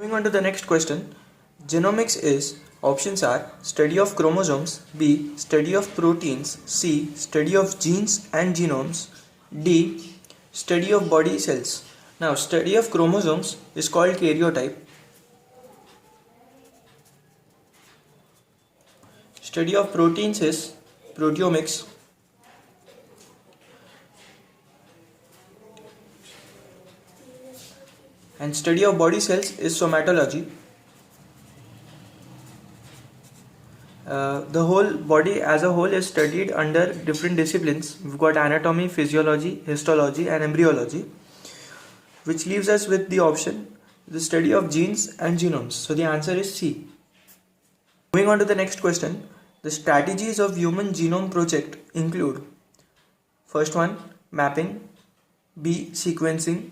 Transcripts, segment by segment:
Moving on to the next question. Genomics is options are study of chromosomes, B study of proteins, C study of genes and genomes, D study of body cells. Now study of chromosomes is called karyotype. Study of proteins is proteomics. And study of body cells is somatology. The whole body as a whole is studied under different disciplines. We've got anatomy, physiology, histology and embryology, which leaves us with the option the study of genes and genomes. So the answer is C. Moving on to the next question. The strategies of Human Genome Project include: first one, mapping, B, sequencing,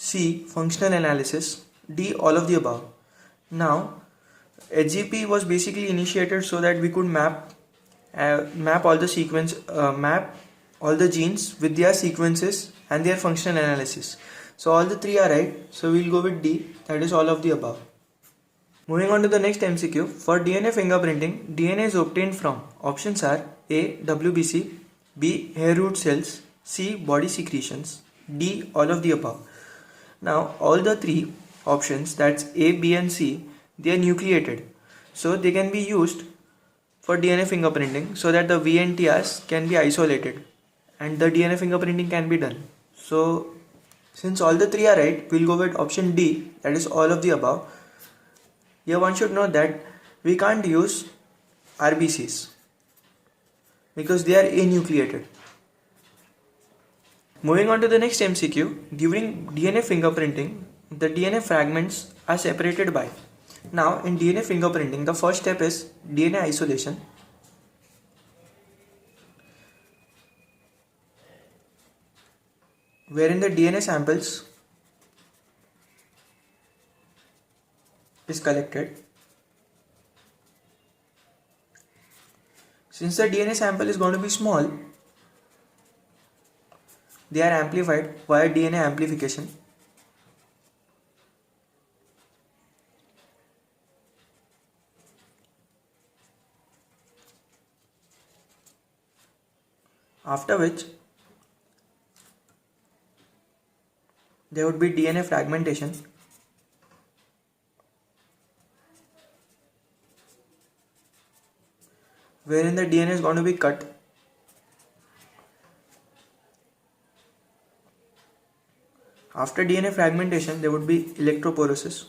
C, functional analysis, D, all of the above. Now, HGP was basically initiated so that we could map all the genes with their sequences and their functional analysis. So all the three are right. So we'll go with D, that is all of the above. Moving on to the next MCQ. For DNA fingerprinting, DNA is obtained from options are A, WBC, B, hair root cells, C, body secretions, D, all of the above. Now all the three options, that's A, B and C, they are nucleated, so they can be used for DNA fingerprinting so that the VNTRs can be isolated and the DNA fingerprinting can be done. So since all the three are right, we'll go with option D, that is all of the above. Here one should know that we can't use RBCs because they are anucleated. Moving on to the next MCQ. During DNA fingerprinting, the DNA fragments are separated by. Now in DNA fingerprinting, the first step is DNA isolation. Wherein the DNA samples is collected. Since the DNA sample is going to be small, they are amplified via DNA amplification. After which there would be DNA fragmentation. Wherein the DNA is going to be cut. After DNA fragmentation, there would be electrophoresis.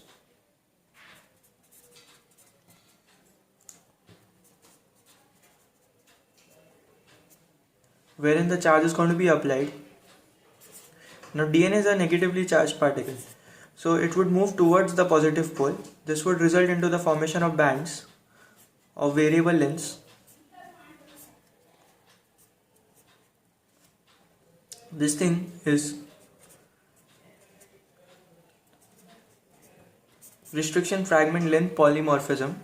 Wherein the charge is going to be applied. Now DNA is a negatively charged particle, so it would move towards the positive pole. This would result into the formation of bands of variable lengths. This thing is restriction fragment length polymorphism.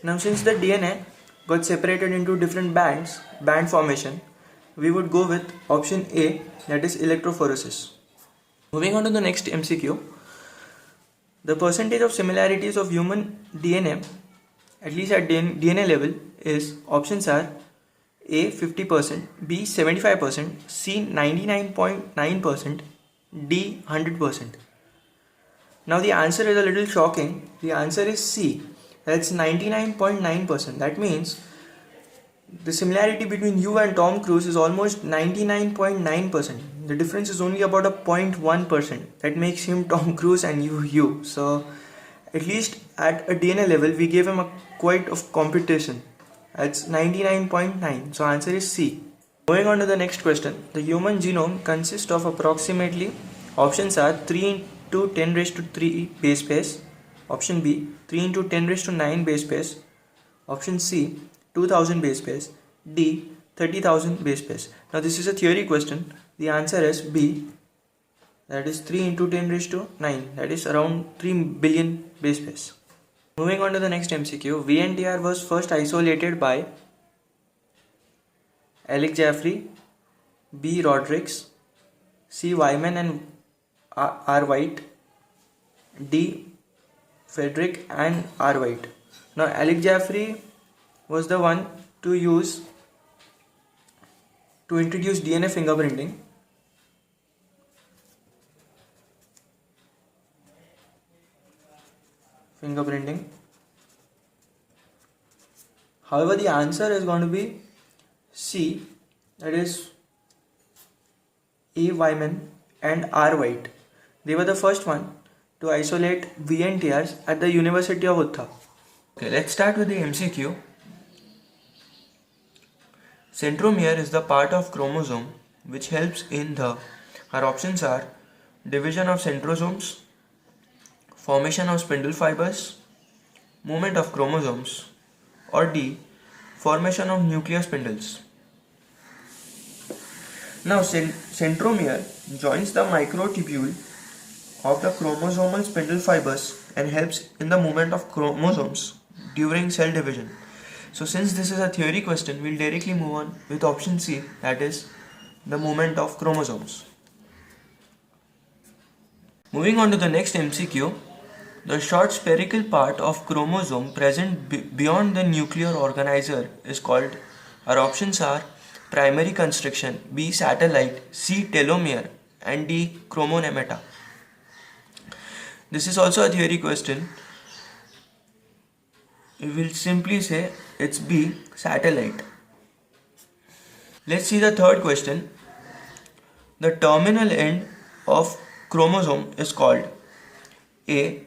Now since the DNA got separated into different bands, band formation, we would go with option A, that is electrophoresis. Moving on to the next MCQ. The percentage of similarities of human DNA, at least at DNA level, is options are A 50%, B 75%, C 99.9%, D 100%. Now the answer is a little shocking. The answer is C, that's 99.9%. That means the similarity between you and Tom Cruise is almost 99.9%. The difference is only about a 0.1%. That makes him Tom Cruise and you. So at least at a DNA level, we gave him a quite of competition. That's 99.9. So answer is C. Moving on to the next question. The human genome consists of approximately, options are 3 into 10 raised to 3 base pairs. Option B, 3 into 10 raised to 9 base pairs. Option C, 2000 base pairs. D, 30,000 base pairs. Now this is a theory question. The answer is B, that is 3 into 10 raised to 9, that is around 3 billion base pairs. Moving on to the next MCQ. VNTR was first isolated by Alec Jaffrey, B. Rodrigues, C. Wyman and R. White, D. Frederick and R. White. Now, Alec Jaffrey was the one to introduce DNA fingerprinting. However, the answer is going to be C, that is A. Wyman and R. White. They were the first one to isolate VNTRs at the University of Utah. Okay, let's start with the MCQ. Centromere is the part of chromosome which helps in our options are division of centrosomes, formation of spindle fibers, movement of chromosomes, or D, formation of nuclear spindles. Now, centromere joins the microtubule of the chromosomal spindle fibers and helps in the movement of chromosomes during cell division. So since this is a theory question, we'll directly move on with option C, that is the movement of chromosomes. Moving on to the next MCQ, the short spherical part of chromosome present beyond the nuclear organizer is called, our options are primary constriction, B satellite, C telomere, and D chromonemata. This is also a theory question. We will simply say it's B, satellite. Let's see the third question. The terminal end of chromosome is called A,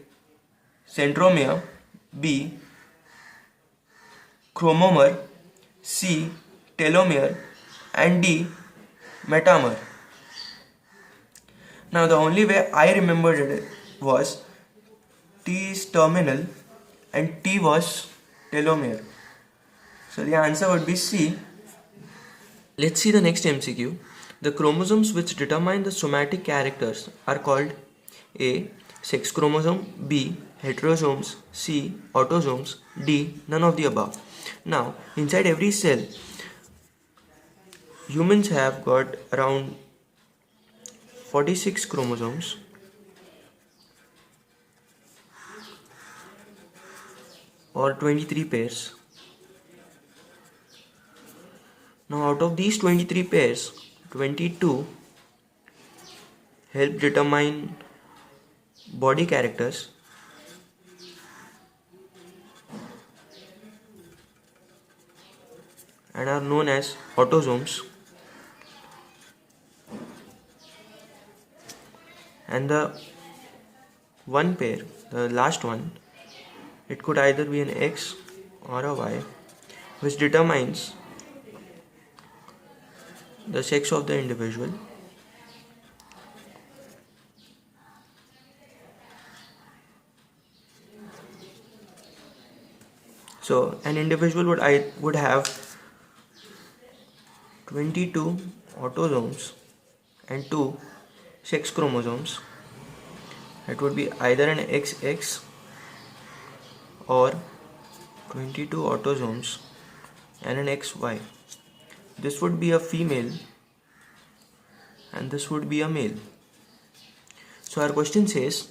centromere, B, chromomer, C, telomere, and D, metamer. Now the only way I remembered it was T is terminal and T was telomere. So the answer would be C. Let's see the next MCQ. The chromosomes which determine the somatic characters are called A, sex chromosome, B, heterosomes, C, autosomes, D, none of the above. Now, inside every cell, humans have got around 46 chromosomes. Or 23 pairs. Now out of these 23 pairs, 22 help determine body characters, and are known as autosomes, and the one pair, the last one, it could either be an X or a Y, which determines the sex of the individual. So an individual would have 22 autosomes and 2 sex chromosomes. It would be either an XX or 22 autosomes and an XY. This would be a female and this would be a male. So our question says,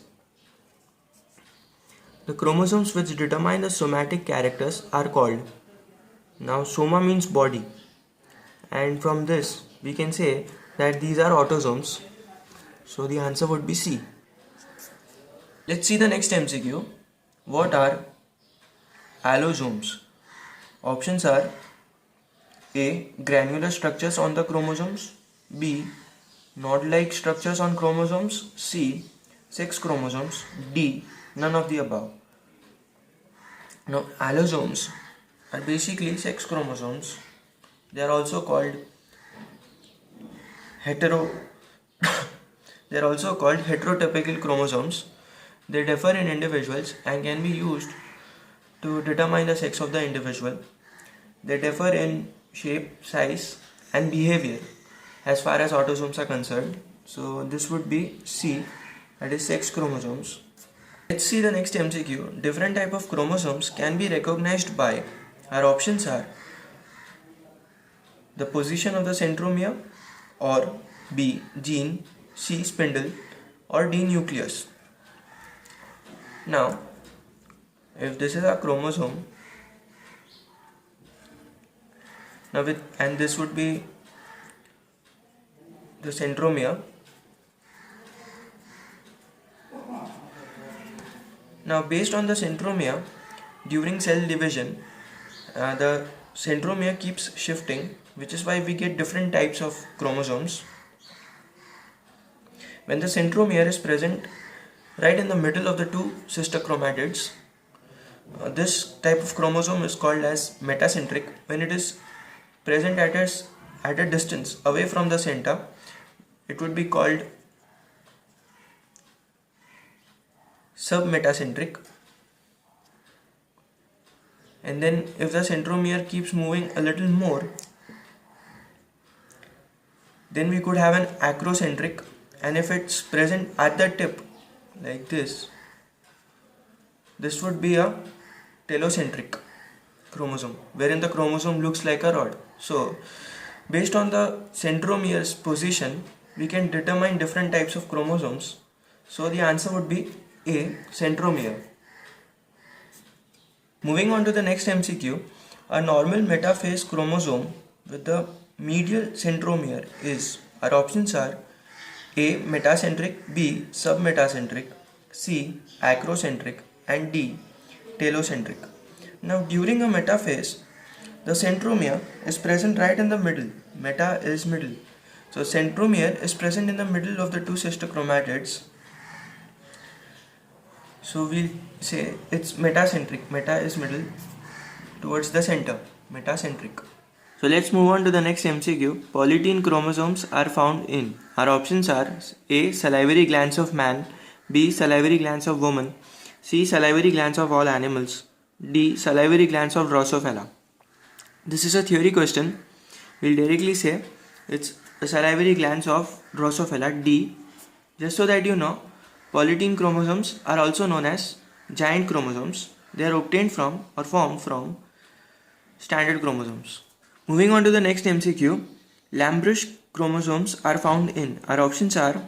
the chromosomes which determine the somatic characters are called. Now soma means body, and from this we can say that these are autosomes. So the answer would be C. Let's see the next MCQ. What are allosomes? Options are A, granular structures on the chromosomes, B, knot-like structures on chromosomes, C, sex chromosomes, D, none of the above. Now allosomes are basically sex chromosomes. They are also called heterotypical chromosomes. They differ in individuals and can be used to determine the sex of the individual. They differ in shape, size, and behavior as far as autosomes are concerned. So this would be C, that is sex chromosomes. Let's see the next MCQ. Different type of chromosomes can be recognized by, our options are the position of the centromere, or B, gene, C, spindle, or D, nucleus. Now if this is a chromosome, and this would be the centromere. Now based on the centromere, during cell division, the centromere keeps shifting, which is why we get different types of chromosomes. When the centromere is present right in the middle of the two sister chromatids, this type of chromosome is called as metacentric. When it is present at a distance away from the center, it would be called submetacentric. And then if the centromere keeps moving a little more, then we could have an acrocentric. And if it's present at the tip like this would be a telocentric chromosome, wherein the chromosome looks like a rod. So based on the centromere's position, we can determine different types of chromosomes. So the answer would be A, centromere. Moving on to the next MCQ, a normal metaphase chromosome with the medial centromere is, our options are A, metacentric, B, submetacentric, C, acrocentric, and D, telocentric. Now during a metaphase, the centromere is present right in the middle. Meta is middle. So centromere is present in the middle of the two sister chromatids. So we'll say it's metacentric. Meta is middle towards the center. Metacentric. So let's move on to the next MCQ. Polytene chromosomes are found in. Our options are A, salivary glands of man, B, salivary glands of woman, C, salivary glands of all animals, D, salivary glands of Drosophila. This is a theory question. We'll directly say it's the salivary glands of Drosophila, D. Just so that you know, polytene chromosomes are also known as giant chromosomes. They are obtained from or formed from standard chromosomes. Moving on to the next MCQ, Lambrusche chromosomes are found in. Our options are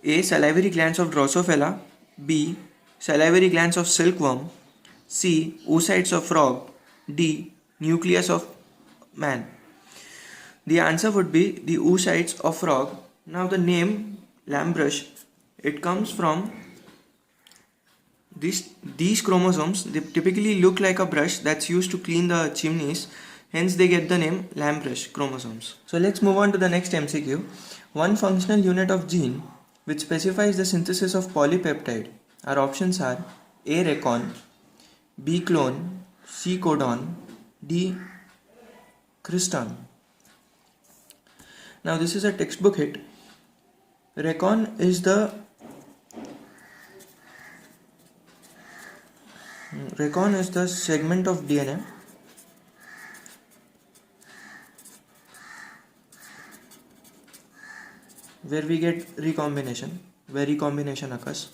A, salivary glands of Drosophila, B, salivary glands of silkworm, C, oocytes of frog, D, nucleus of man. The answer would be the oocytes of frog. Now the name Lambrusche, it comes from these chromosomes. They typically look like a brush that's used to clean the chimneys. Hence they get the name Lambrusche chromosomes. So let's move on to the next MCQ. One functional unit of gene which specifies the synthesis of polypeptide. Our options are A, recon, B, clone, C, codon, D, criston. Now this is a textbook hit. Recon is the segment of DNA where we get recombination, where recombination occurs.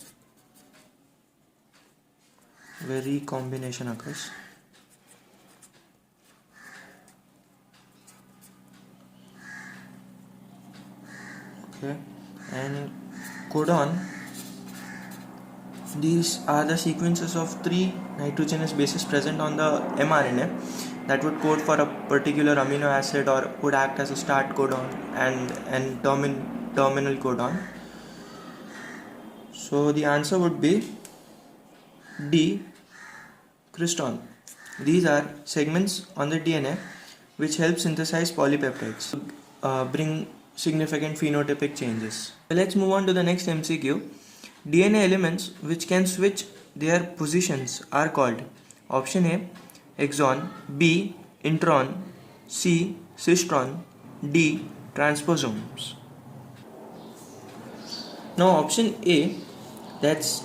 Okay, and codon, these are the sequences of 3 nitrogenous bases present on the mRNA that would code for a particular amino acid or would act as a start codon and terminal codon. So the answer would be D, criston. These are segments on the DNA which help synthesize polypeptides, bring significant phenotypic changes. So let's move on to the next MCQ. DNA elements which can switch their positions are called option A, exon, B, intron, C, cistron, D, transposomes. Now option A, that's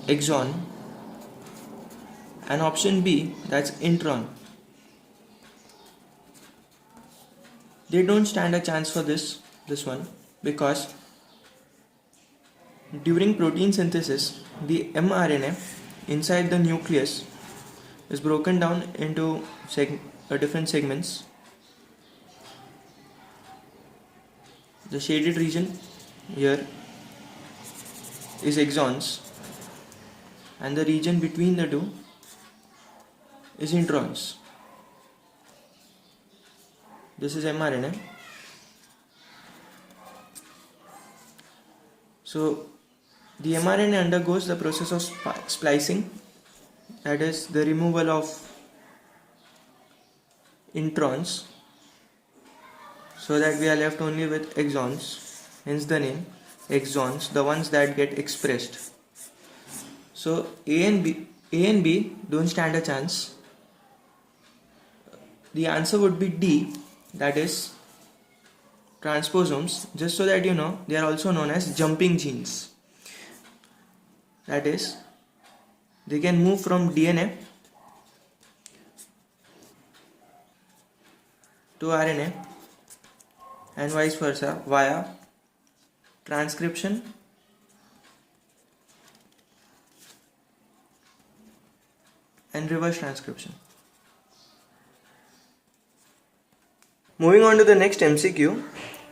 exon, and option B, that's intron. They don't stand a chance for this one, because during protein synthesis, the mRNA inside the nucleus is broken down into different segments. The shaded region here is exons, and the region between the two is introns. This is mRNA. So the mRNA undergoes the process of splicing, that is the removal of introns, so that we are left only with exons, hence the name exons, the ones that get expressed. So A and B don't stand a chance. The answer would be D, that is transposomes. Just so that you know, they are also known as jumping genes. That is, they can move from DNA to RNA and vice versa via transcription and reverse transcription. Moving on to the next MCQ.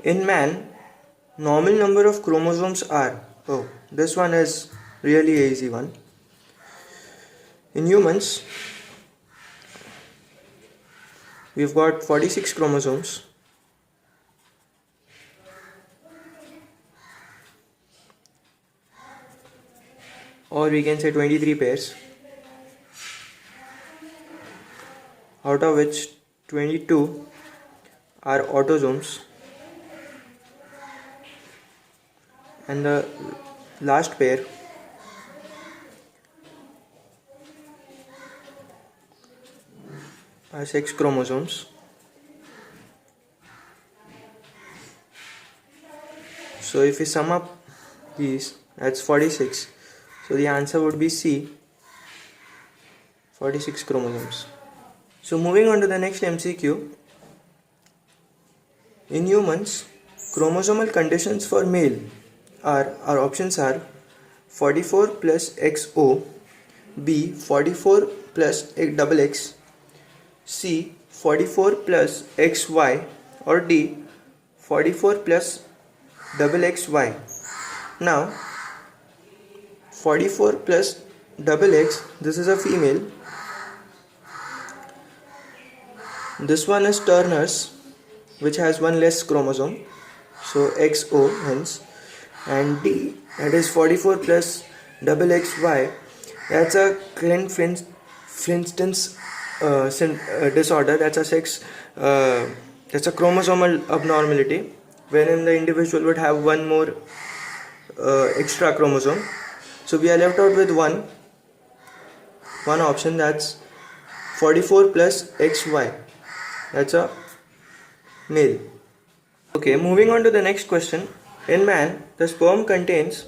In man, normal number of chromosomes are, this one is really an easy one. In humans, we've got 46 chromosomes. Or we can say 23 pairs, out of which 22 are autosomes, and the last pair are sex chromosomes. So if we sum up these, that's 46. So the answer would be C, 46 chromosomes. So moving on to the next MCQ. In humans, chromosomal conditions for male our options are 44 plus XO, B 44 plus XX, C 44 plus XY, or D 44 plus XXY. Now 44 plus XX, this is a female. This one is Turner's, which has one less chromosome, so XO hence, and D, that is 44 plus XXY, that's a Klinefelter disorder. That's a that's a chromosomal abnormality wherein the individual would have one more extra chromosome. So we are left out with one option, that's 44 plus XY, that's a male. Okay, moving on to the next question. In man, the sperm contains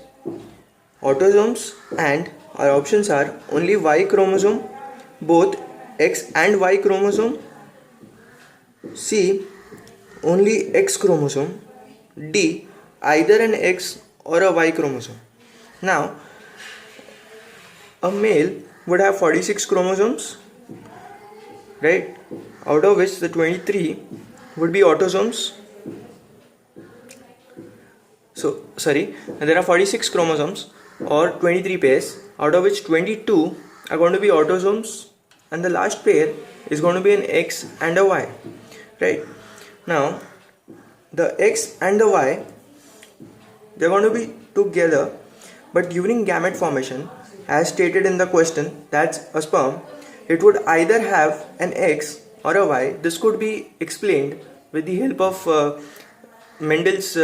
autosomes and our options are only Y chromosome, both X and Y chromosome, C only X chromosome, D either an X or a Y chromosome. Now, a male would have 46 chromosomes, right? Out of which the 23 would be autosomes. So, there are 46 chromosomes or 23 pairs, out of which 22 are going to be autosomes and the last pair is going to be an X and a Y, right? Now, the X and the Y, they're going to be together, but during gamete formation, as stated in the question, that's a sperm, it would either have an X or a Y. This could be explained with the help of Mendel's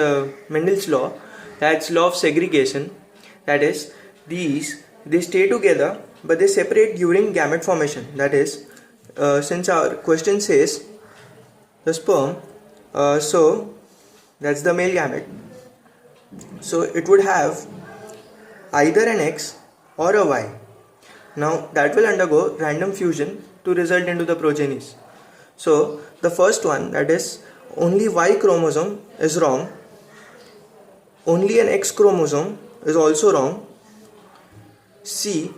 law, that's law of segregation. That is, they stay together but they separate during gamete formation. That is, since our question says the sperm, so that's the male gamete, so it would have either an X or a Y. Now that will undergo random fusion to result into the progenies. So the first one, that is only Y chromosome, is wrong. Only an X chromosome is also wrong. C,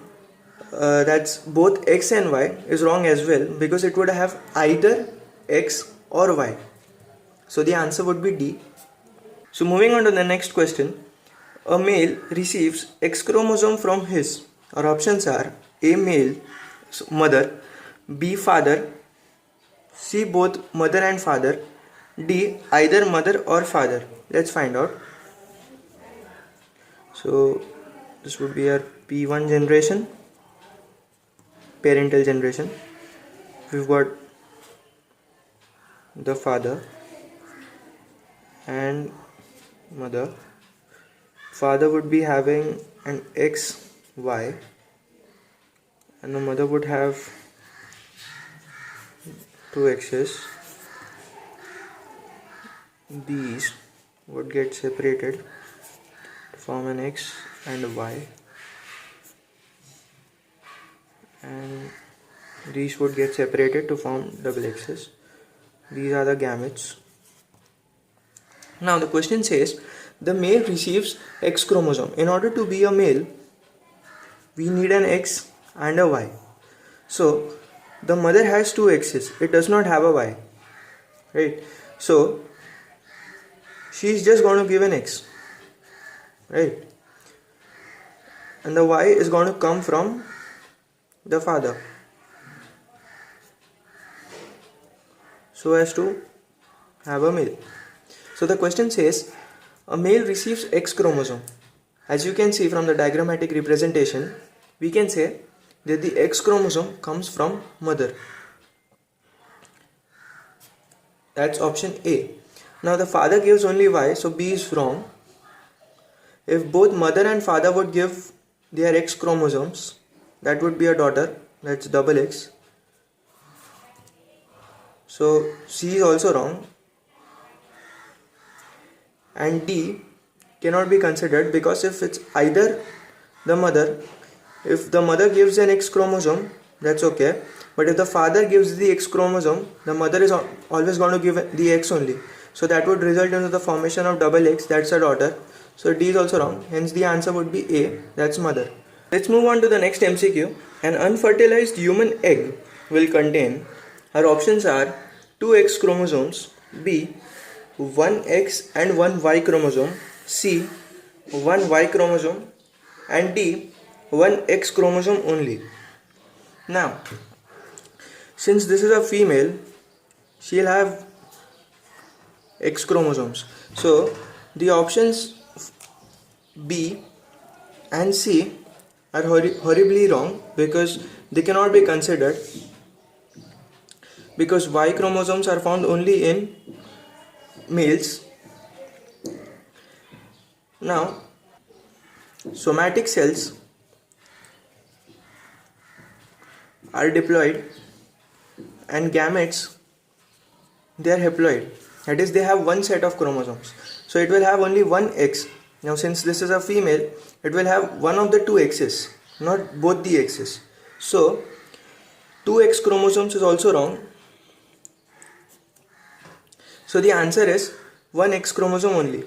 that's both X and Y, is wrong as well, because it would have either X or Y. So the answer would be D. So moving on to the next question. A male receives X chromosome from his Our options are A male, mother, B father, C both mother and father, D either mother or father. Let's find out. So this would be our P1 generation, parental generation. We've got the father and mother. Father would be having an XY and the mother would have two X's. These would get separated to form an X and a Y, and these would get separated to form double X's. These are the gametes. Now the question says the male receives X chromosome. In order to be a male, we need an X and a Y. So the mother has two X's, it does not have a Y, right? So she is just going to give an X, right? And the Y is going to come from the father, so as to have a male. So the question says a male receives X chromosome. As you can see from the diagrammatic representation, we can say that the X chromosome comes from mother. That's option A. Now the father gives only Y, so B is wrong. If both mother and father would give their X chromosomes, that would be a daughter, that's double X. So C is also wrong. And D cannot be considered because if it's either the mother, if the mother gives an X chromosome, that's okay. But if the father gives the X chromosome, the mother is always going to give the X only. So that would result into the formation of double X, that's a daughter. So D is also wrong. Hence the answer would be A, that's mother. Let's move on to the next MCQ. An unfertilized human egg will contain, our options are 2 X chromosomes, B 1 X and 1 Y chromosome, C 1 Y chromosome, and D 1 X chromosome only. Now, since this is a female, she'll have X chromosomes. So the options B and C are horribly wrong because they cannot be considered, because Y chromosomes are found only in males. Now, somatic cells are diploid and gametes, they are haploid. That is, they have one set of chromosomes. So it will have only one X. Now since this is a female, it will have one of the two X's, not both the X's. So 2 X chromosomes is also wrong. So the answer is 1 X chromosome only.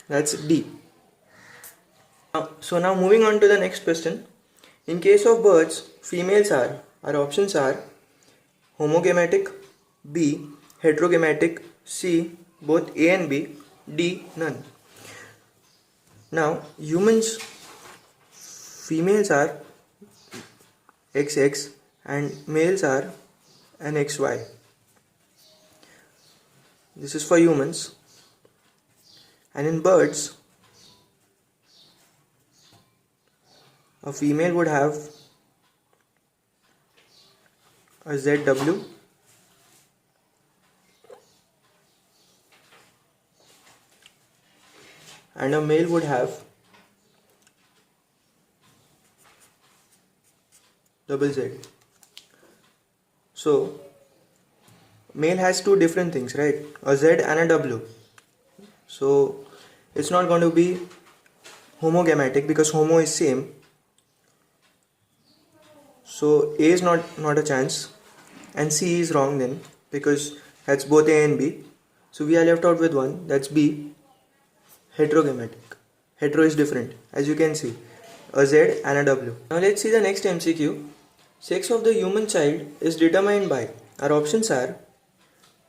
That's D. So now moving on to the next question. In case of birds, females are, our options are homogametic, B heterogametic, C both A and B, D none. Now humans, females are XX and males are an XY. This is for humans. And in birds, a female would have a ZW and a male would have double Z. So male has two different things, right? A Z and a W. So it's not going to be homogametic because homo is same. So A is not a chance, and C is wrong then because that's both A and B. So we are left out with one, that's B heterogametic. Hetero is different, as you can see, a Z and a W. Now let's see the next MCQ. Sex of the human child is determined by, our options are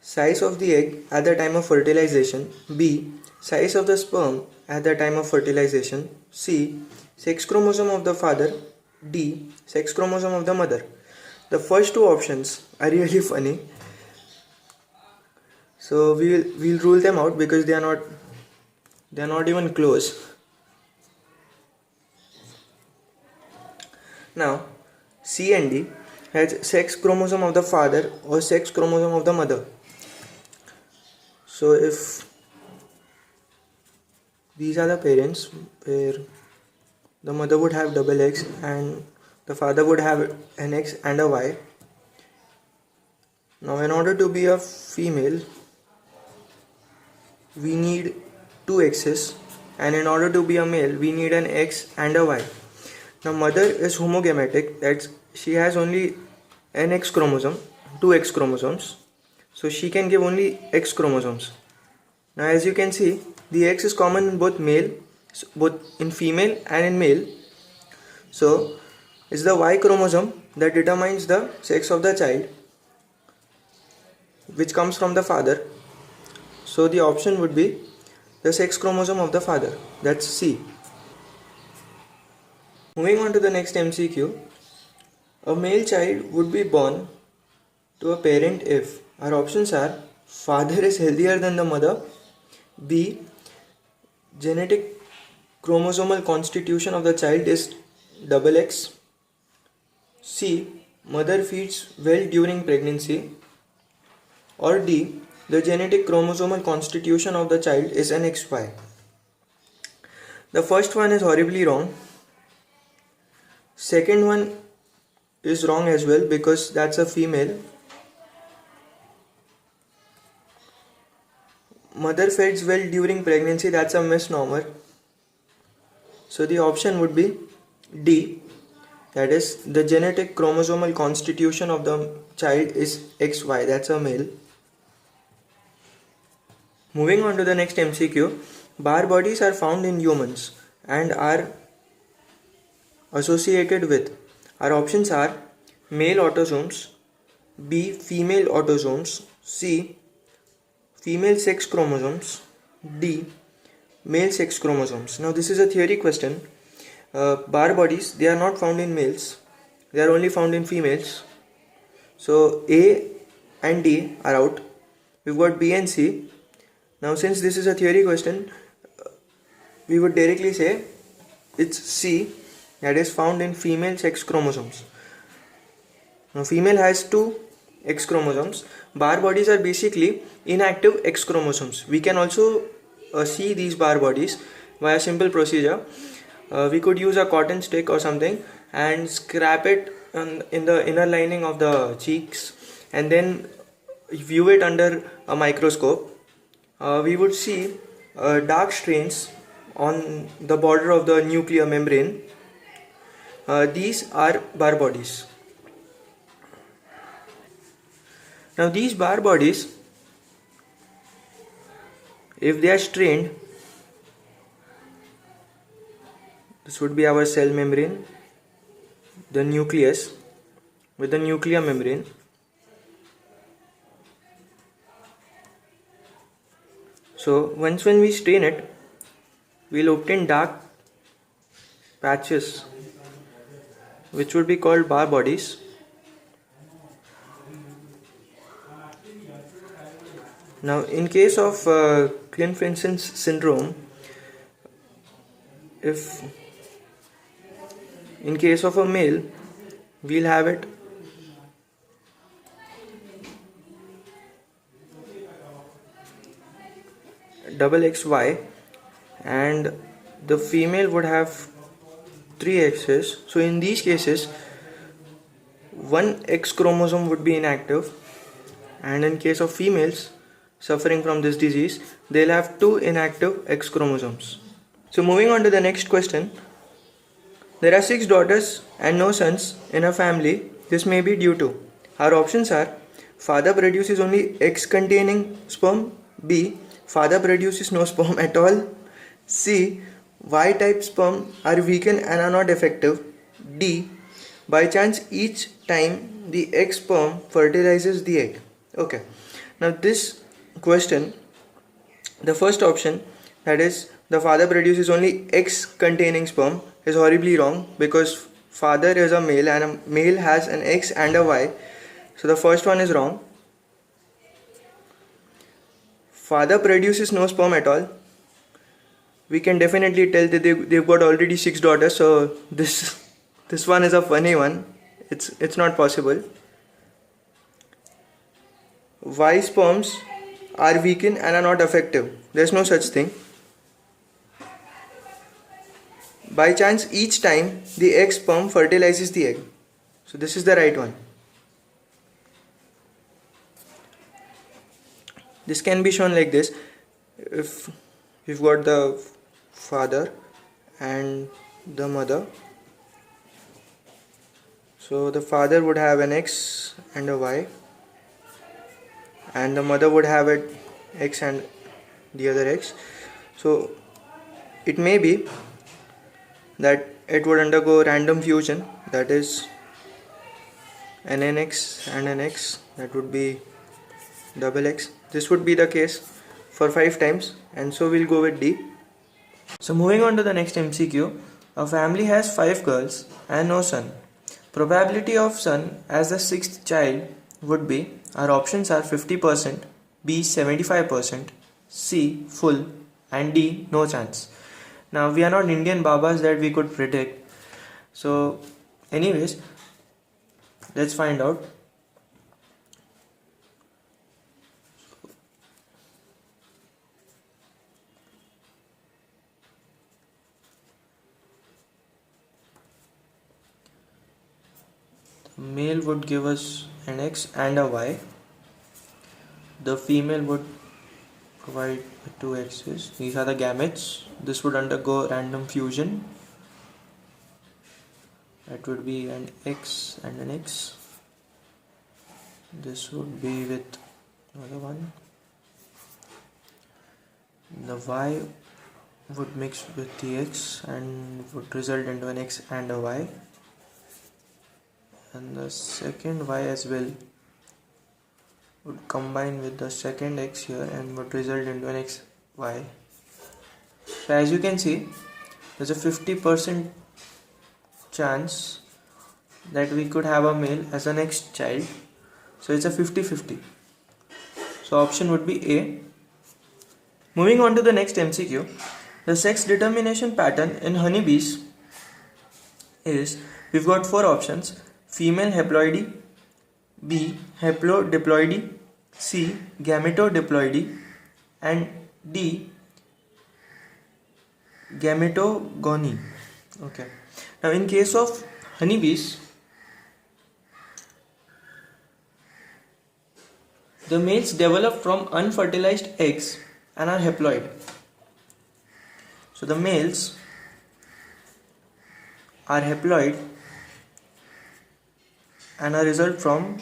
size of the egg at the time of fertilization, B size of the sperm at the time of fertilization, C sex chromosome of the father, D. Sex chromosome of the mother. The first two options are really funny. So we'll rule them out because they are not even close. Now, C and D has sex chromosome of the father or sex chromosome of the mother. So if these are the parents where the mother would have double X and the father would have an X and a Y. Now in order to be a female, we need two X's, and in order to be a male, we need an X and a Y. Now mother is homogametic, that's she has only an X chromosome, two X chromosomes, so she can give only X chromosomes. Now as you can see, the X is common in both in female and in male. So it's the Y chromosome that determines the sex of the child, which comes from the father. So the option would be the sex chromosome of the father, that's C. Moving on to the next MCQ. A male child would be born to a parent if our options are father is healthier than the mother, B. genetic chromosomal constitution of the child is double X, C. mother feeds well during pregnancy, or D. the genetic chromosomal constitution of the child is an XY. The first one is horribly wrong. Second one is wrong as well because that's a female. Mother feeds well during pregnancy, that's a misnomer. So the option would be D, that is the genetic chromosomal constitution of the child is XY, that's a male. Moving on to the next MCQ. Barr bodies are found in humans and are associated with. Our options are male autosomes, B. female autosomes, C. female sex chromosomes, D. male sex chromosomes. Now this is a theory question. Barr bodies, they are not found in males, they are only found in females. So A and D are out. We've got B and C. Now since this is a theory question, we would directly say it's C, that is found in female sex chromosomes. Now female has two X chromosomes. Barr bodies are basically inactive X chromosomes. We can also see these Barr bodies via simple procedure. We could use a cotton stick or something and scrape it in the inner lining of the cheeks and then view it under a microscope. We would see dark stains on the border of the nuclear membrane. These are Barr bodies. Now these Barr bodies, if they are strained, this would be our cell membrane, the nucleus with the nuclear membrane. So when we strain it, we'll obtain dark patches which would be called Barr bodies. Now in case of Klinefelter's syndrome, if in case of a male, we'll have it double XY and the female would have 3 X's. So in these cases, one X chromosome would be inactive, and in case of females suffering from this disease, they'll have 2 inactive X chromosomes. So moving on to the next question. There are 6 daughters and no sons in a family. This may be due to. Our options are father produces only X containing sperm, B. father produces no sperm at all, C. Y type sperm are weakened and are not effective, D. by chance each time the X sperm fertilizes the egg. Okay, now this question, the first option, that is the father produces only X containing sperm, is horribly wrong because father is a male and a male has an X and a Y. So the first one is wrong. Father produces no sperm at all. We can definitely tell that they've got already 6 daughters. So this one is a funny one. It's not possible. Y sperms are weakened and are not effective. There's no such thing. By chance, each time the X sperm fertilizes the egg. So this is the right one. This can be shown like this. If we've got the father and the mother, so the father would have an X and a Y, and the mother would have an X and the other X. So it may be that it would undergo random fusion, that is an NX and an X, that would be double X. This would be the case for 5 times, and so we'll go with D. So moving on to the next MCQ. A family has 5 girls and no son. Probability of son as the 6th child would be, our options are 50%, B 75%, C full, and D no chance. Now we are not Indian Babas that we could predict. So anyways, let's find out. The male would give us an X and a Y. The female would provide 2 X's. These are the gametes. This would undergo random fusion. That would be an X and an X. This would be with another one. The Y would mix with the X and would result into an X and a Y. And the second Y as well would combine with the second X here and would result into an XY. So as you can see, there's a 50% chance that we could have a male as a next child. So it's a 50-50. So option would be A. Moving on to the next MCQ. The sex determination pattern in honeybees is, we've got 4 options: female haploidy, B haplodiploidy, C gametodiploidy, and D gametogony. Okay. Now in case of honeybees, the males develop from unfertilized eggs and are haploid. So the males are haploid and are result from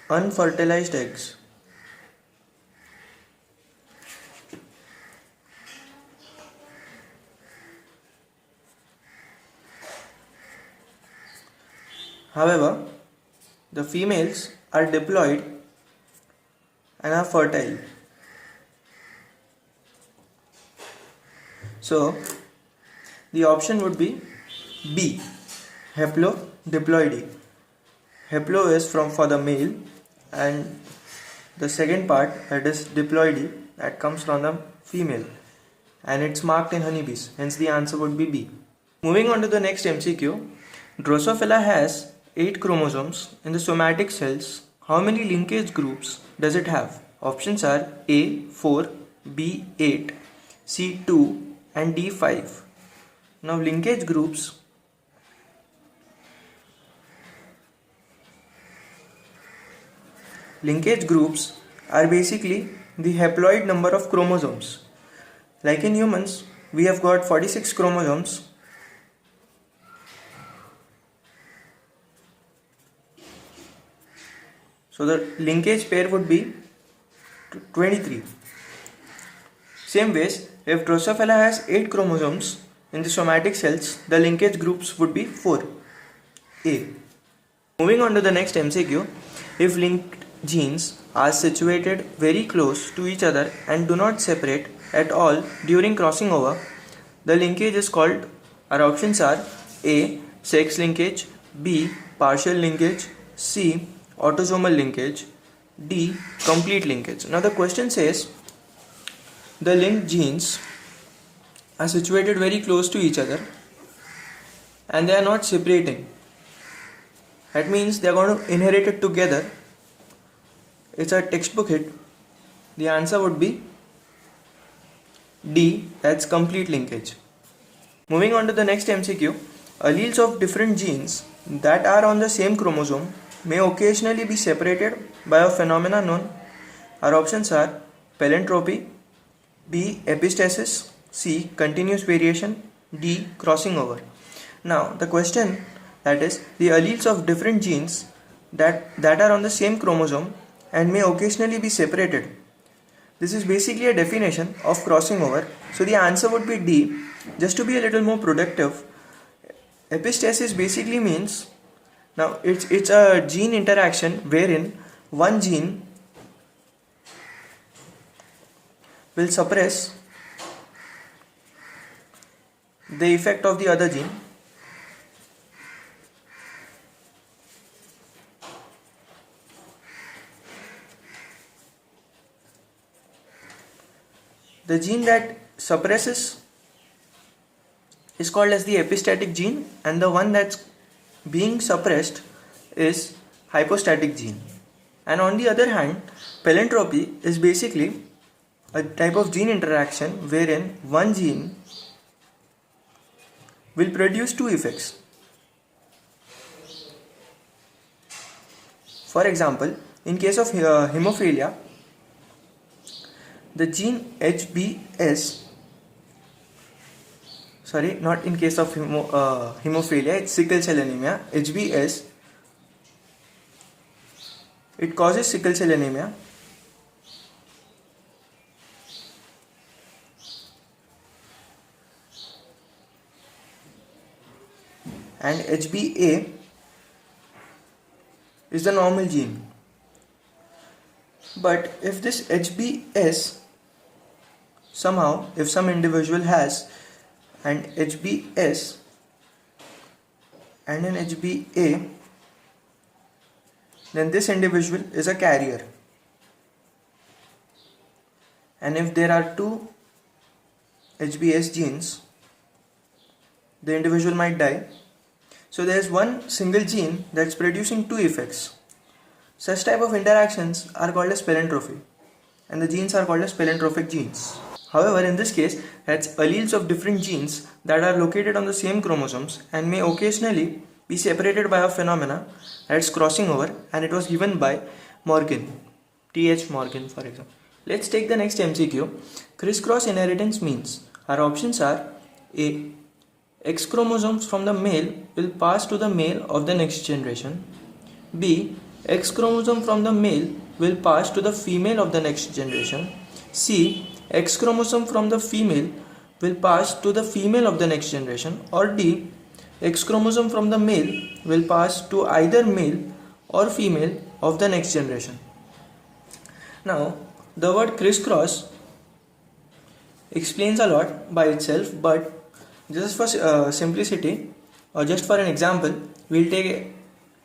unfertilized eggs. However, the females are diploid and are fertile. So the option would be B, haplodiploidy. Haplo is for the male, and the second part, that is diploidy, that comes from the female, and it's marked in honeybees. Hence the answer would be B. Moving on to the next MCQ. Drosophila has 8 chromosomes. In the somatic cells, how many linkage groups does it have? Options are A 4, B 8, C 2, and D 5. Now linkage groups are basically the haploid number of chromosomes. Like in humans, we have got 46 chromosomes. So the linkage pair would be 23. Same ways, if Drosophila has 8 chromosomes in the somatic cells, the linkage groups would be 4. A. Moving on to the next MCQ. If linked genes are situated very close to each other and do not separate at all during crossing over, the linkage is called, our options are A. Sex linkage, B. Partial linkage, C. Autosomal linkage, D. Complete linkage. Now the question says the linked genes are situated very close to each other and they are not separating. That means they are going to inherit it together. It's a textbook hit. The answer would be D, that's complete linkage. Moving on to the next MCQ, alleles of different genes that are on the same chromosome may occasionally be separated by a phenomena known. Our options are palindropy, B. Epistasis, C. Continuous variation, D. Crossing over. Now the question, that is the alleles of different genes that are on the same chromosome and may occasionally be separated. This is basically a definition of crossing over. So the answer would be D. Just to be a little more productive, epistasis basically means, now it's a gene interaction wherein one gene will suppress the effect of the other gene. The gene that suppresses is called as the epistatic gene, and the one that's being suppressed is hypostatic gene. And on the other hand, palindropy is basically a type of gene interaction wherein one gene will produce two effects. For example, in case of hemophilia, the gene HBS, sorry, not in case of hemophilia, it's sickle cell anemia, HBS, it causes sickle cell anemia. And HbA is the normal gene. But if this HbS somehow, if some individual has an HbS and an HbA, then this individual is a carrier. And if there are two HbS genes, the individual might die. So there is one single gene that's producing two effects. Such type of interactions are called as palindrophy, and the genes are called as palindropic genes. However, in this case, that's alleles of different genes that are located on the same chromosomes and may occasionally be separated by a phenomena that's crossing over, and it was given by Morgan, T.H. Morgan, for example. Let's take the next MCQ. Crisscross inheritance means. Our options are A. X chromosomes from the male will pass to the male of the next generation. B. X chromosome from the male will pass to the female of the next generation. C. X chromosome from the female will pass to the female of the next generation. Or D. X chromosome from the male will pass to either male or female of the next generation. Now, the word crisscross explains a lot by itself, but just for simplicity or just for an example, we'll take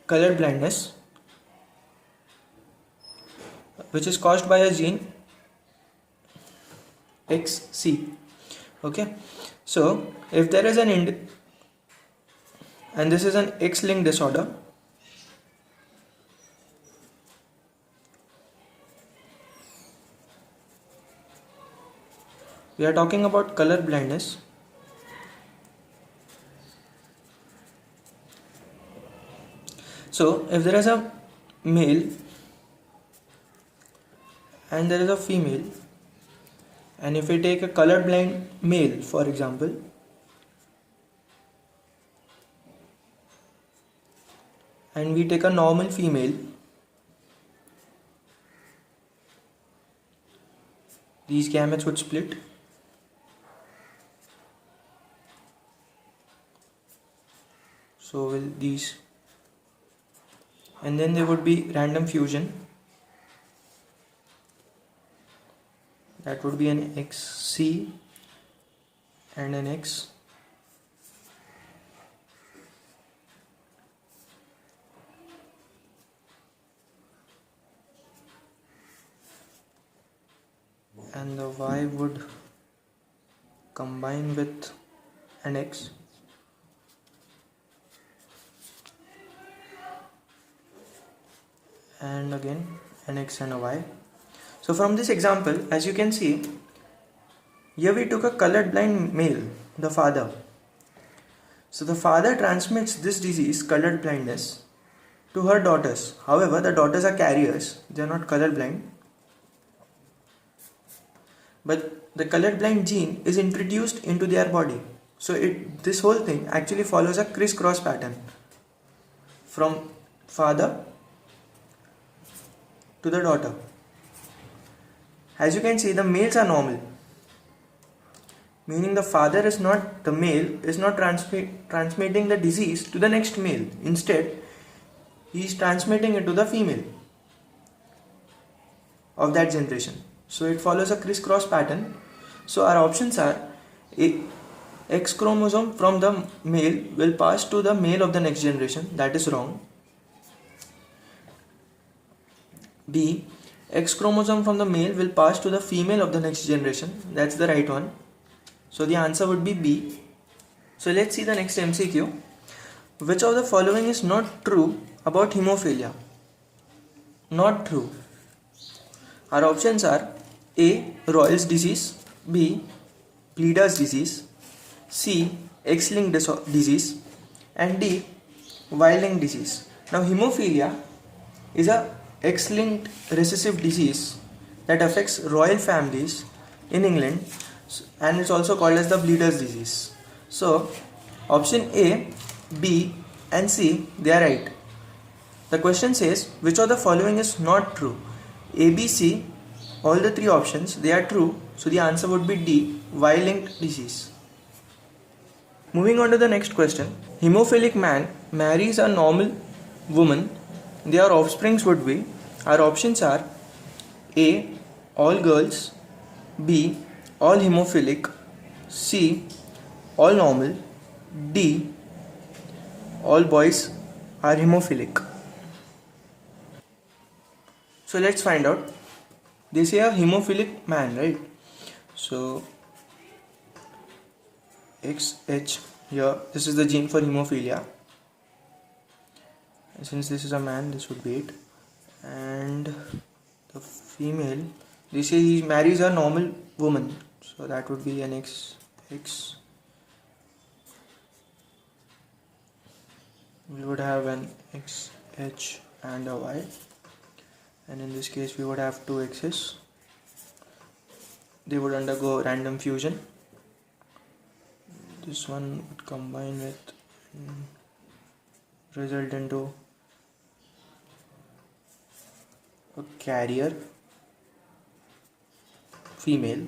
color blindness, which is caused by a gene XC. Okay, so if there is and this is an X-linked disorder, we are talking about color blindness. So if there is a male and there is a female, and if we take a colorblind male, for example, and we take a normal female, these gametes would split. So will these, and then there would be random fusion. That would be an XC and an X. and the Y would combine with an X. And again an X and a Y. So from this example, as you can see, here we took a colored blind male, the father. So the father transmits this disease, colored blindness, to her daughters. However, the daughters are carriers, they are not color blind. But the colored blind gene is introduced into their body. So this whole thing actually follows a crisscross pattern from father to the daughter. As you can see, the males are normal, meaning the male is not transmitting the disease to the next male. Instead, he is transmitting it to the female of that generation. So it follows a crisscross pattern. So our options are: A, X chromosome from the male will pass to the male of the next generation. That is wrong. B, X chromosome from the male will pass to the female of the next generation. That's the right one. So the answer would be B. So let's see the next MCQ. Which of the following is not true about hemophilia? Not true. Our options are: A, Royal's disease, B, Bleeder's disease, C, X-linked disease, and D, Wilding disease. Now hemophilia is a X-linked recessive disease that affects royal families in England, and it's also called as the Bleeder's disease. So option A, B and C, they are right. The question says which of the following is not true? A, B, C, all the three options, they are true. So the answer would be D, Y-linked disease. Moving on to the next question. Hemophilic man marries a normal woman. Their offsprings would be, our options are: A, all girls, B, all hemophilic, C, all normal, D, all boys are hemophilic. So let's find out. They say a hemophilic man, right? So XH here, this is the gene for hemophilia. Since this is a man, this would be it. And the female, they say he marries a normal woman, so that would be an XX. We would have an XH and a Y, and in this case we would have two X's. They would undergo random fusion. This one would combine with result into a carrier female.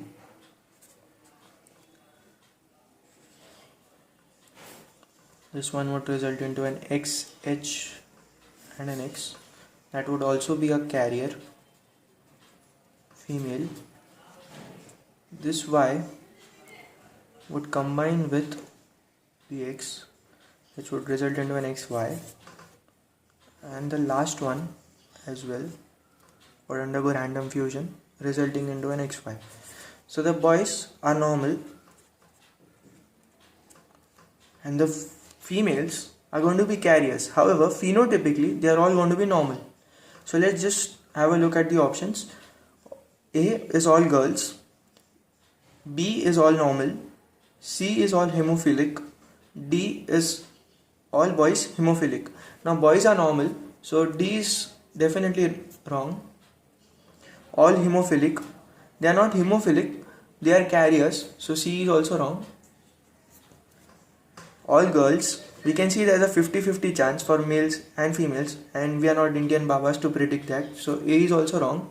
This one would result into an XH and an X. That would also be a carrier female. This Y would combine with the X, which would result into an XY, and the last one as well would undergo random fusion, resulting into an XY. So the boys are normal and the females are going to be carriers. However, phenotypically they are all going to be normal. So let's just have a look at the options. A is all girls, B is all normal, C is all hemophilic, D is all boys hemophilic. Now boys are normal, so D is definitely wrong. All hemophilic, they are not hemophilic, they are carriers, so C is also wrong. All girls, we can see there is a 50-50 chance for males and females, and we are not Indian Babas to predict that, so A is also wrong.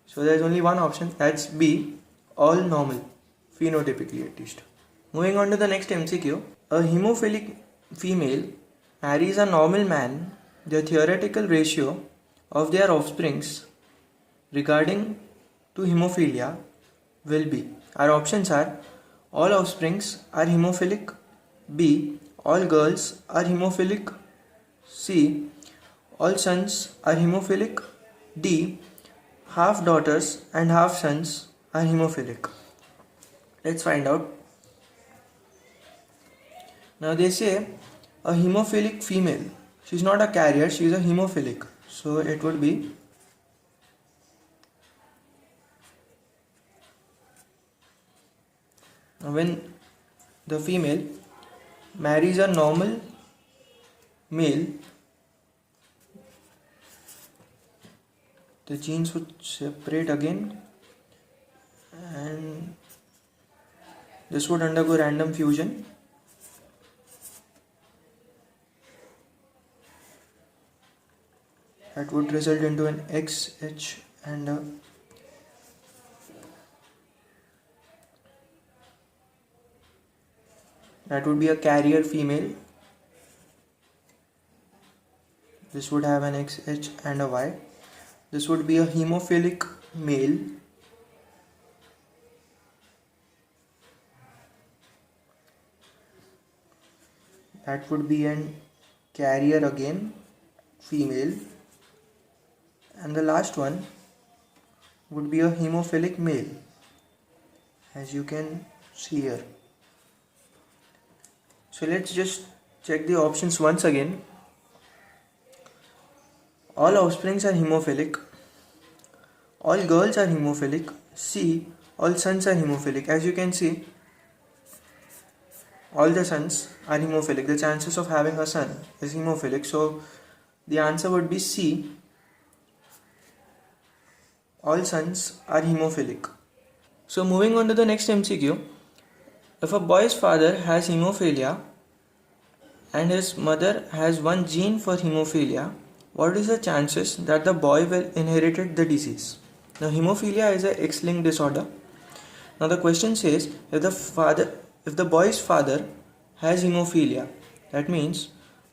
So there is only one option, that's B, all normal, phenotypically at least. Moving on to the next MCQ. A hemophilic female marries a normal man. The theoretical ratio of their offsprings regarding to hemophilia will be, our options are: all offsprings are hemophilic, B, all girls are hemophilic, C, all sons are hemophilic, D, half daughters and half sons are hemophilic? Let's find out. Now they say a hemophilic female, she's not a carrier, she's a hemophilic. So it would be when the female marries a normal male, the genes would separate again and this would undergo random fusion. That would result into an XH and that would be a carrier female. This would have an XH and a Y. This would be a hemophilic male. That would be an carrier again, female. And the last one would be a hemophilic male, as you can see here. So let's just check the options once again. All offsprings are hemophilic. All girls are hemophilic. C. All sons are hemophilic. As you can see, all the sons are hemophilic. The chances of having a son is hemophilic. So the answer would be C. All sons are hemophilic. So moving on to the next MCQ. If a boy's father has hemophilia and his mother has one gene for hemophilia, what is the chances that the boy will inherit the disease? Now hemophilia is an X-linked disorder. Now the question says if the boy's father has hemophilia, that means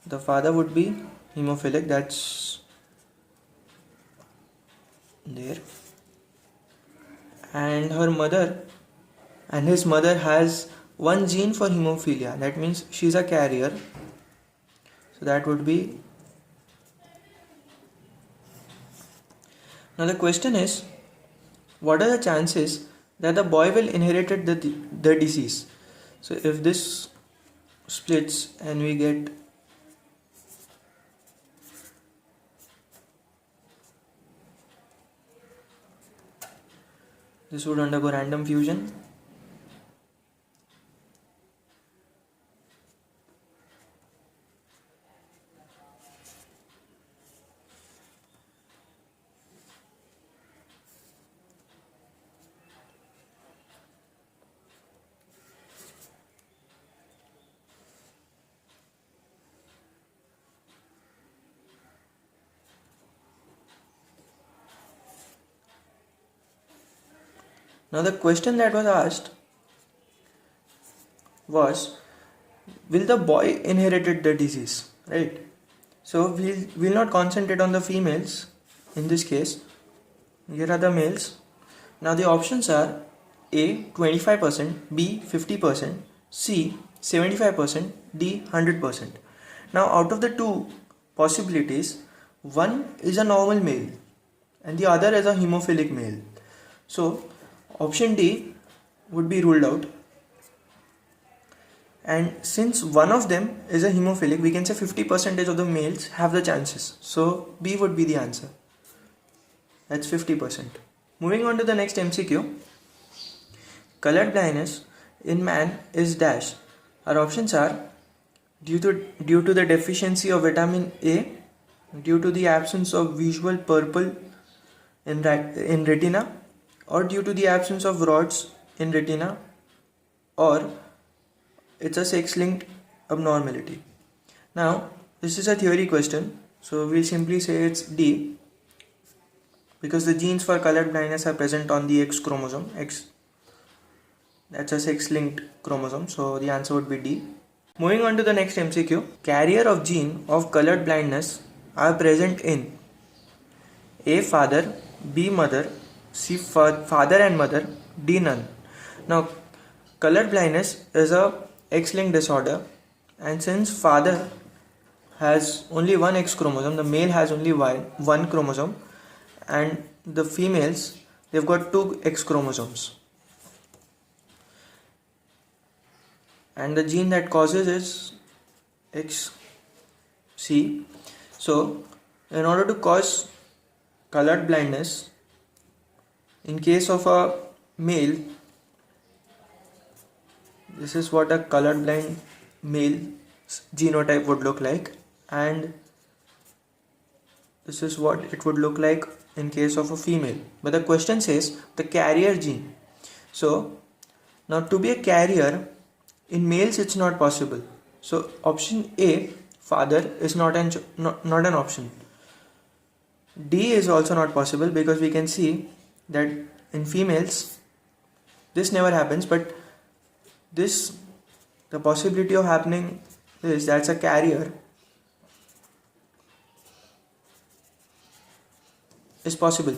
the father would be hemophilic, that's there, and his mother has one gene for hemophilia, that means she's a carrier, so that would be. Now the question is, what are the chances that the boy will inherit the disease? So if this splits and we get this would undergo random fusion. Now the question that was asked was, will the boy inherit the disease, right? So we'll not concentrate on the females in this case. Here are the males. Now the options are A 25%, B 50%, C 75%, D 100%. Now out of the two possibilities, one is a normal male and the other is a hemophilic male. So option D would be ruled out, and since one of them is a hemophilic, we can say 50% of the males have the chances, so B would be the answer. That's 50%. Moving on to the next MCQ. Colored blindness in man is dash. Our options are due to the deficiency of vitamin A, due to the absence of visual purple in retina, or due to the absence of rods in retina, or it's a sex-linked abnormality. Now this is a theory question, so we'll simply say it's D, because the genes for colored blindness are present on the X chromosome. That's a sex-linked chromosome, so the answer would be D. Moving on to the next MCQ. Carrier of gene of colored blindness are present in A father, B mother, C father and mother, D none. Now colored blindness is a X-linked disorder, and since father has only one X chromosome, the male has only one chromosome, and the females they've got two X chromosomes, and the gene that causes is XC. So in order to cause colored blindness, in case of a male, this is what a colored blind male genotype would look like, and this is what it would look like in case of a female. But the question says the carrier gene. So now to be a carrier in males it's not possible. So option A, father, is not an option. D is also not possible because we can see that in females this never happens, but this, the possibility of happening is that's a carrier is possible.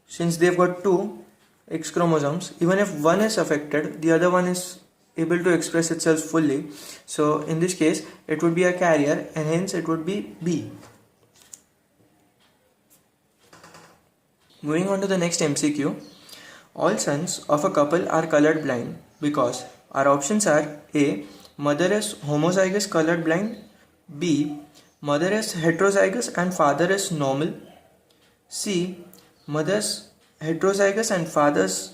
Since they've got two X chromosomes, even if one is affected, the other one is able to express itself fully. So in this case, it would be a carrier, and hence it would be B. Moving on to the next MCQ. All sons of a couple are colored blind because our options are A, mother is homozygous colored blind, B, mother is heterozygous and father is normal, C, mother's heterozygous and father's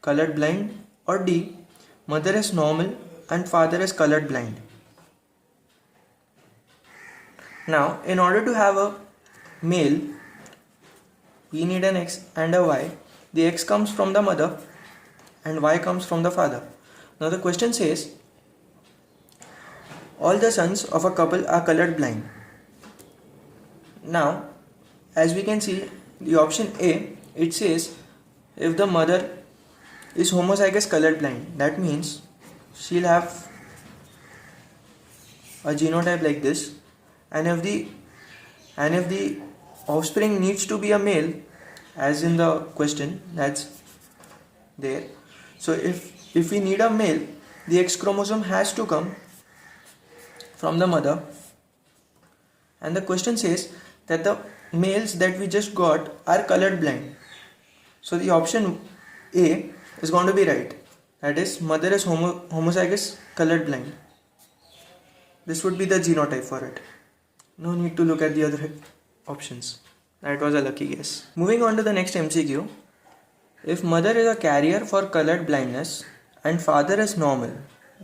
colored blind, or D, mother is normal and father is colored blind. Now, in order to have a male, we need an X and a Y. The X comes from the mother and Y comes from the father. Now the question says, all the sons of a couple are colored blind. Now, as we can see, the option A, it says if the mother is homozygous colored blind, that means she'll have a genotype like this, and if the offspring needs to be a male, as in the question that's there, so if we need a male, the X chromosome has to come from the mother, and the question says that the males that we just got are colored blind. So the option A is going to be right, that is mother is homozygous colored blind. This would be the genotype for it. No need to look at the other options. That was a lucky guess. Moving on to the next MCQ. If mother is a carrier for colored blindness and father is normal,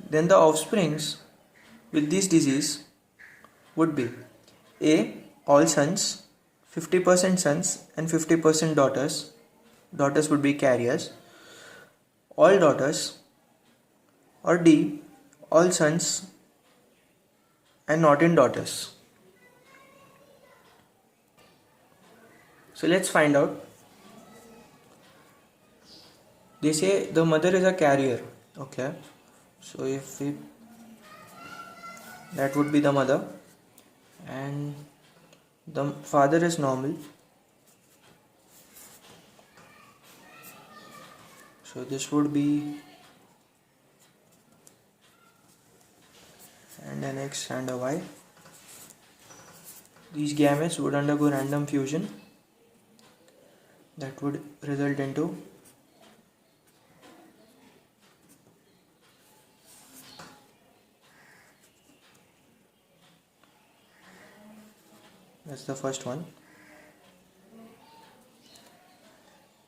then the offsprings with this disease would be A, all sons, 50% sons and 50% daughters. Daughters would be carriers. All daughters, or D, all sons and not in daughters. So let's find out. They say the mother is a carrier. Okay. So if we, that would be the mother, and the father is normal. So this would be, and an X and a Y. These gametes would undergo random fusion. That would result into that's the first one.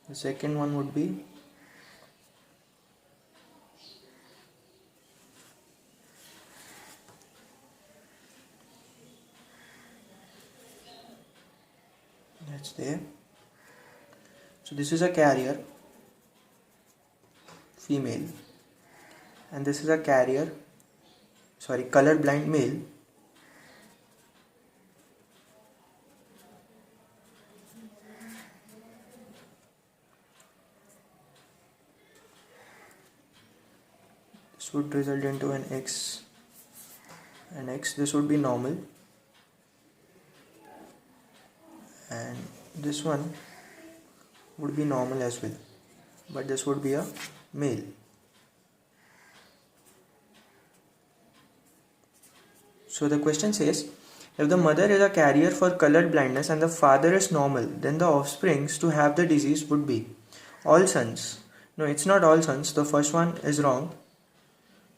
The second one would be that's there. So this is a carrier, female, and this is a carrier, colored blind male. This would result into an X. This would be normal, and this one would be normal as well, but this would be a male. So the question says, If the mother is a carrier for colored blindness and the father is normal, then the offsprings to have the disease would be all sons. No, it's not all sons. The first one is wrong.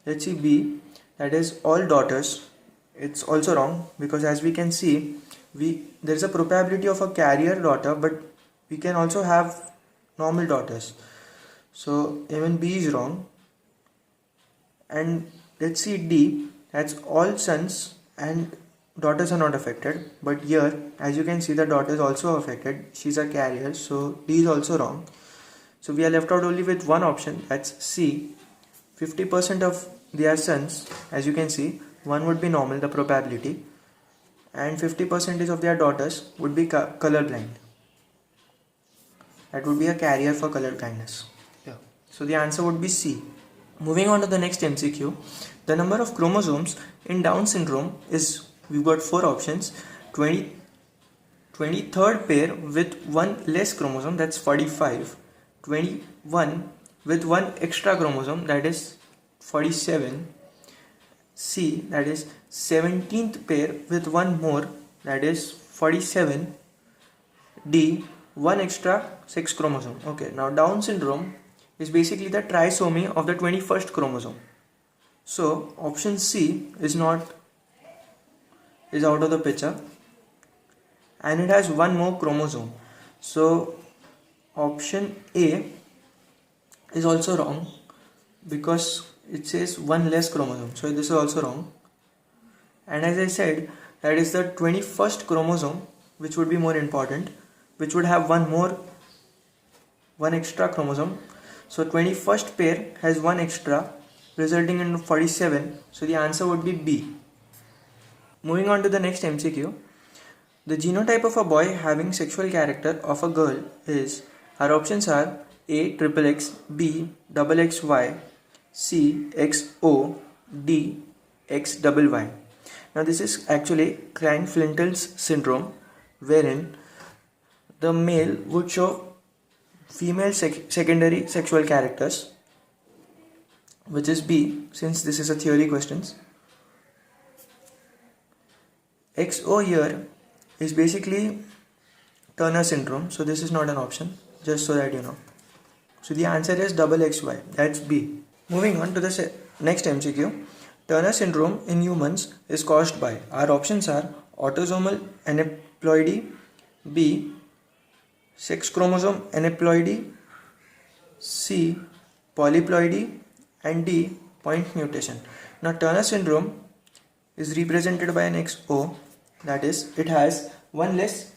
Let's see B, that is all daughters. It's also wrong because as we can see, there is a probability of a carrier daughter, but we can also have normal daughters. So even B is wrong. And let's see D, that's all sons and daughters are not affected, but here as you can see the daughter is also affected. She's a carrier, so D is also wrong. So we are left out only with one option, that's C. 50% of their sons, as you can see, one would be normal, the probability, and 50% of their daughters would be colorblind. That would be a carrier for color blindness. Yeah. So the answer would be C. Moving on to the next MCQ, the number of chromosomes in Down syndrome is, we've got four options, 23rd pair with one less chromosome, that's 45, 21 with one extra chromosome, that is 47, C, that is 17th pair with one more, that is 47, D, one extra sex chromosome. Okay, now Down syndrome is basically the trisomy of the 21st chromosome. So option C is out of the picture, and it has one more chromosome. So option A is also wrong because it says one less chromosome. So this is also wrong. And as I said, that is the 21st chromosome, which would be more important, which would have one extra chromosome. So 21st pair has one extra, resulting in 47. So the answer would be B. Moving on to the next MCQ. The genotype of a boy having sexual character of a girl is, our options are A XXX, B XXY, C XO, D XYY. Now this is actually Klinefelter's syndrome, wherein the male would show female secondary sexual characters, which is B, since this is a theory questions. XO here is basically Turner syndrome, so this is not an option, just so that you know. So the answer is XXY, that's B. Moving on to the next MCQ. Turner syndrome in humans is caused by, our options are autosomal aneuploidy, B sex chromosome aneuploidy, C polyploidy, and D point mutation. Now Turner syndrome is represented by an XO, that is it has one less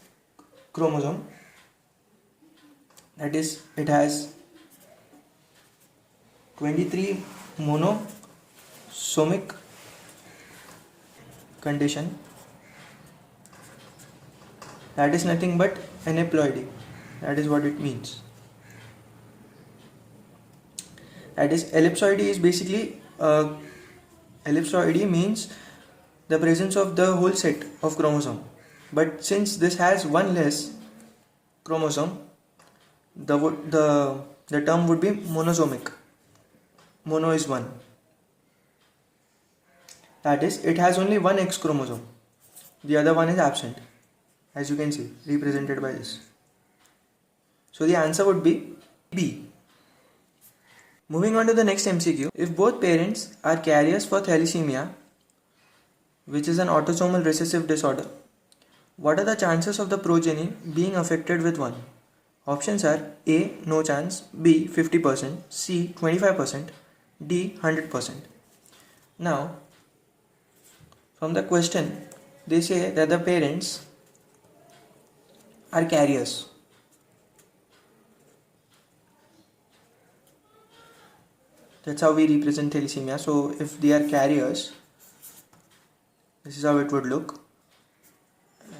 chromosome, that is it has 23 monosomic condition, that is nothing but aneuploidy, that is what it means. That is ellipsoidy is basically ellipsoidy means the presence of the whole set of chromosome, but since this has one less chromosome, the term would be monosomic. Mono is one, that is it has only one X chromosome, the other one is absent, as you can see represented by this. So the answer would be B. Moving on to the next MCQ. If both parents are carriers for thalassemia, which is an autosomal recessive disorder, what are the chances of the progeny being affected with one? Options are A no chance, B 50%, C 25%, D 100%. Now from the question they say that the parents are carriers. That's how we represent thalassemia. So if they are carriers, this is how it would look,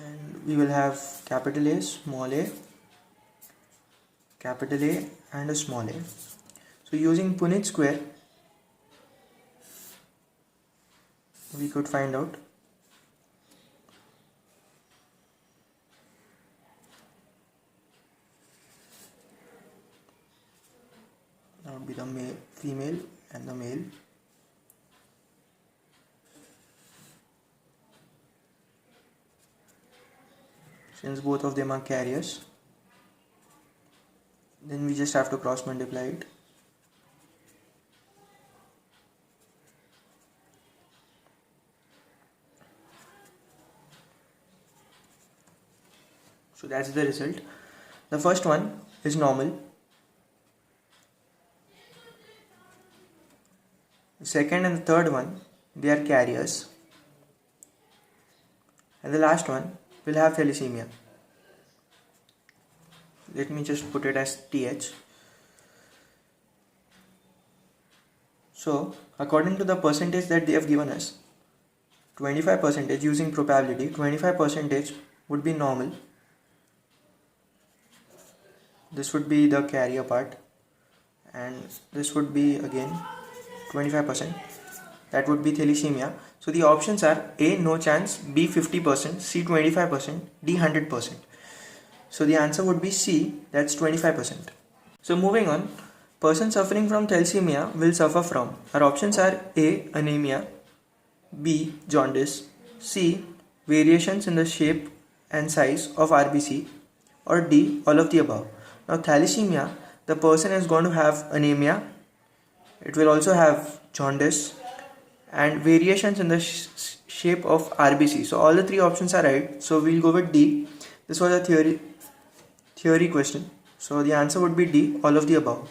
and we will have capital A, small a, capital A and a small a. So using Punnett square we could find out that would be the female and the male. since both of them are carriers. Then we just have to cross multiply it. So that's the result. The first one is normal. The second and the third one, they are carriers. And the last one will have thalassemia. Let me just put it as TH. So according to the percentage that they have given us, 25% using probability, 25% would be normal. This would be the carrier part, and this would be again 25%. That would be thalassemia. So the options are A, no chance, B, 50%, C, 25%, D, 100%. So the answer would be C, that's 25%. So moving on, person suffering from thalassemia will suffer from, our options are A, anemia, B, jaundice, C, variations in the shape and size of RBC, or D, all of the above. Now thalassemia, the person is going to have anemia, it will also have jaundice and variations in the shape of RBC. So all the three options are right. So we'll go with D. This was a theory question. So the answer would be D, all of the above.